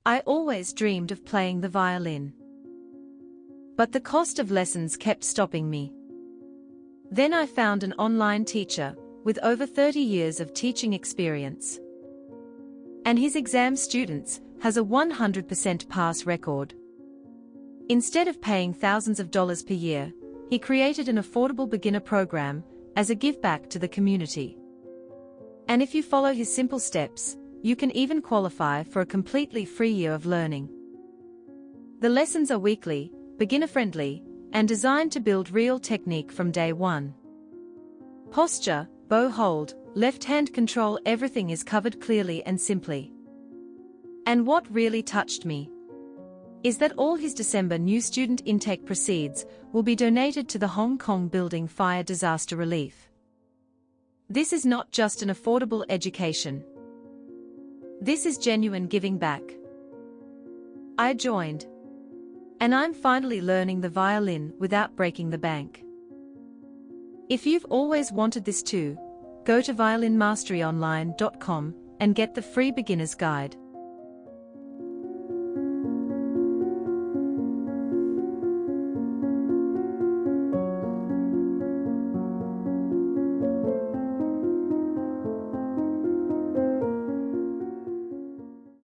I always dreamed of playing the violin. But the cost of lessons kept stopping me. Then I found an online teacher with over 30 years of teaching experience. And his exam students has a 100% pass record. Instead of paying thousands of dollars per year, he created an affordable beginner program as a give back to the community. And if you follow his simple steps, you can even qualify for a completely free year of learning. The lessons are weekly, beginner-friendly, and designed to build real technique from day one. Posture, bow hold, left-hand control, everything is covered clearly and simply. And what really touched me is that all his December new student intake proceeds will be donated to the Hong Kong Building Fire Disaster Relief. This is not just an affordable education. This is genuine giving back. I joined. And I'm finally learning the violin without breaking the bank. If you've always wanted this too, go to violinmasteryonline.com and get the free beginner's guide.